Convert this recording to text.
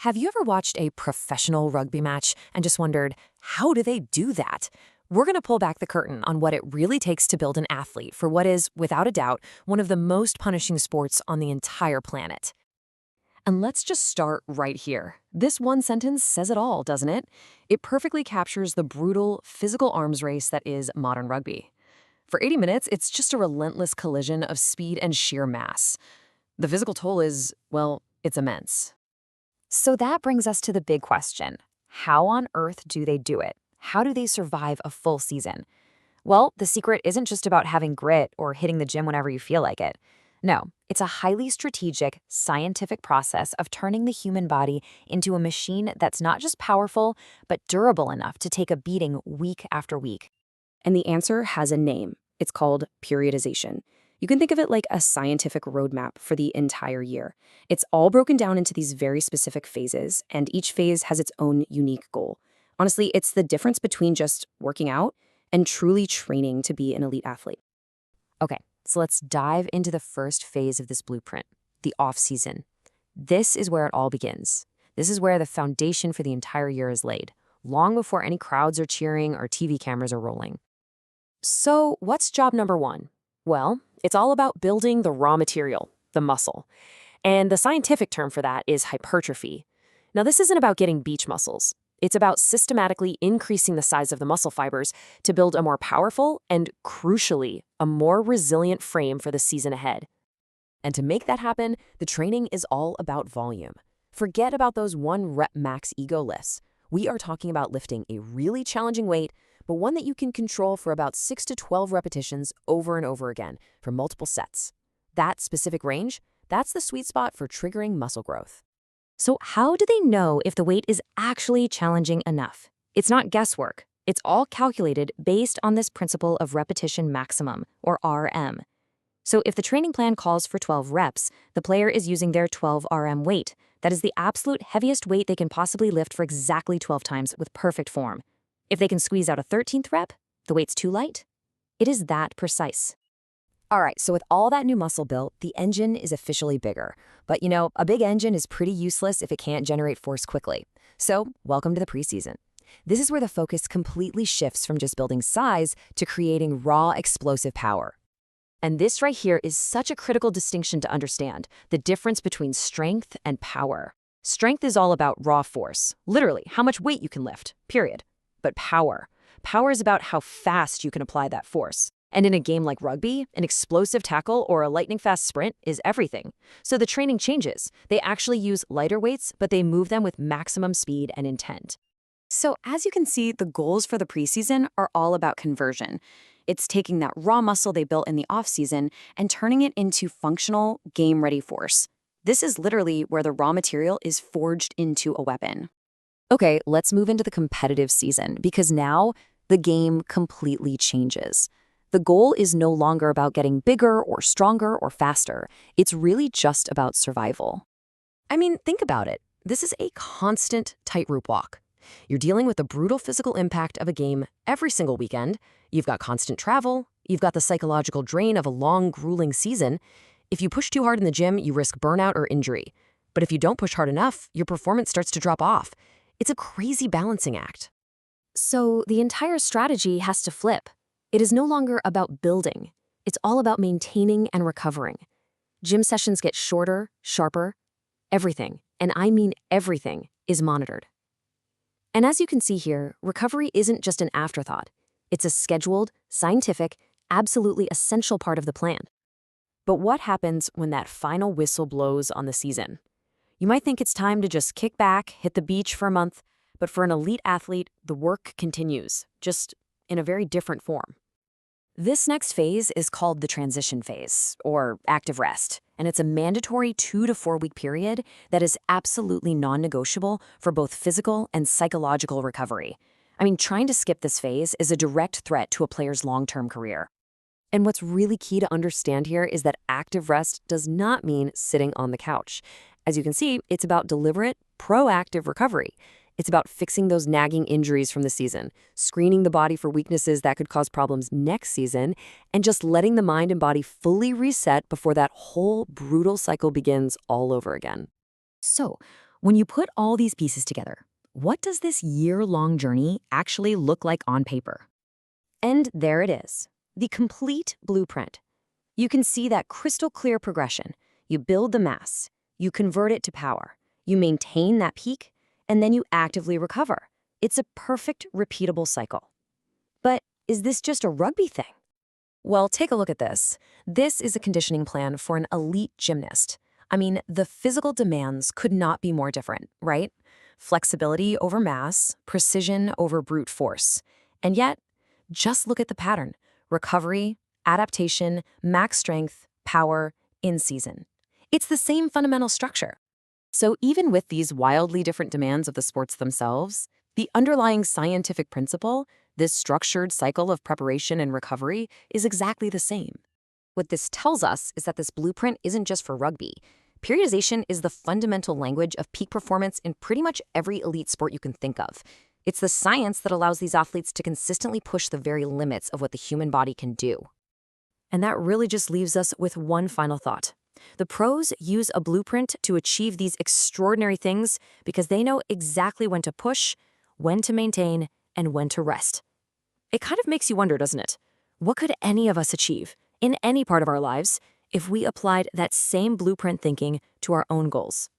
Have you ever watched a professional rugby match and just wondered, how do they do that? We're going to pull back the curtain on what it really takes to build an athlete for what is, without a doubt, one of the most punishing sports on the entire planet. And let's just start right here. This one sentence says it all, doesn't it? It perfectly captures the brutal, physical arms race that is modern rugby. For 80 minutes, it's just a relentless collision of speed and sheer mass. The physical toll is, well, it's immense. So that brings us to the big question. How on earth do they do it? How do they survive a full season? Well, the secret isn't just about having grit or hitting the gym whenever you feel like it. No, it's a highly strategic, scientific process of turning the human body into a machine that's not just powerful, but durable enough to take a beating week after week. And the answer has a name. It's called periodization. You can think of it like a scientific roadmap for the entire year. It's all broken down into these very specific phases, and each phase has its own unique goal. Honestly, it's the difference between just working out and truly training to be an elite athlete. Okay, so let's dive into the first phase of this blueprint, the off-season. This is where it all begins. This is where the foundation for the entire year is laid, long before any crowds are cheering or TV cameras are rolling. So what's job number one? Well, it's all about building the raw material, the muscle. And the scientific term for that is hypertrophy. Now, this isn't about getting beach muscles. It's about systematically increasing the size of the muscle fibers to build a more powerful and, crucially, a more resilient frame for the season ahead. And to make that happen, the training is all about volume. Forget about those one rep max ego lifts. We are talking about lifting a really challenging weight, but one that you can control for about 6 to 12 repetitions over and over again for multiple sets. That specific range, that's the sweet spot for triggering muscle growth. So how do they know if the weight is actually challenging enough? It's not guesswork. It's all calculated based on this principle of repetition maximum, or RM. So if the training plan calls for 12 reps, the player is using their 12 RM weight. That is the absolute heaviest weight they can possibly lift for exactly 12 times with perfect form. If they can squeeze out a 13th rep, the weight's too light. It is that precise. All right, so with all that new muscle built, the engine is officially bigger. But you know, a big engine is pretty useless if it can't generate force quickly. So welcome to the preseason. This is where the focus completely shifts from just building size to creating raw, explosive power. And this right here is such a critical distinction to understand, the difference between strength and power. Strength is all about raw force, literally how much weight you can lift, period. But power is about how fast you can apply that force. And in a game like rugby, an explosive tackle or a lightning-fast sprint is everything. So the training changes. They actually use lighter weights, but they move them with maximum speed and intent. So as you can see, the goals for the preseason are all about conversion. It's taking that raw muscle they built in the off-season and turning it into functional, game-ready force. This is literally where the raw material is forged into a weapon. Okay, let's move into the competitive season, because now the game completely changes. The goal is no longer about getting bigger or stronger or faster. It's really just about survival. I mean, think about it. This is a constant tightrope walk. You're dealing with the brutal physical impact of a game every single weekend. You've got constant travel. You've got the psychological drain of a long, grueling season. If you push too hard in the gym, you risk burnout or injury. But if you don't push hard enough, your performance starts to drop off. It's a crazy balancing act. So the entire strategy has to flip. It is no longer about building. It's all about maintaining and recovering. Gym sessions get shorter, sharper. Everything, and I mean everything, is monitored. And as you can see here, recovery isn't just an afterthought. It's a scheduled, scientific, absolutely essential part of the plan. But what happens when that final whistle blows on the season? You might think it's time to just kick back, hit the beach for a month, but for an elite athlete, the work continues, just in a very different form. This next phase is called the transition phase, or active rest, and it's a mandatory 2 to 4 week period that is absolutely non-negotiable for both physical and psychological recovery. I mean, trying to skip this phase is a direct threat to a player's long-term career. And what's really key to understand here is that active rest does not mean sitting on the couch. As you can see, it's about deliberate, proactive recovery. It's about fixing those nagging injuries from the season, screening the body for weaknesses that could cause problems next season, and just letting the mind and body fully reset before that whole brutal cycle begins all over again. So, When you put all these pieces together, what does this year-long journey actually look like on paper? And there it is, the complete blueprint. You can see that crystal clear progression. You build the mass, you convert it to power, you maintain that peak, and then you actively recover. It's a perfect, repeatable cycle. But is this just a rugby thing? Well, take a look at this. This is a conditioning plan for an elite gymnast. I mean, the physical demands could not be more different, right? Flexibility over mass, precision over brute force. And yet, just look at the pattern. Recovery, adaptation, max strength, power, in season. It's the same fundamental structure. So even with these wildly different demands of the sports themselves, the underlying scientific principle, this structured cycle of preparation and recovery, is exactly the same. What this tells us is that this blueprint isn't just for rugby. Periodization is the fundamental language of peak performance in pretty much every elite sport you can think of. It's the science that allows these athletes to consistently push the very limits of what the human body can do. And that really just leaves us with one final thought. The pros use a blueprint to achieve these extraordinary things because they know exactly when to push, when to maintain, and when to rest. It kind of makes you wonder, doesn't it? What could any of us achieve in any part of our lives if we applied that same blueprint thinking to our own goals?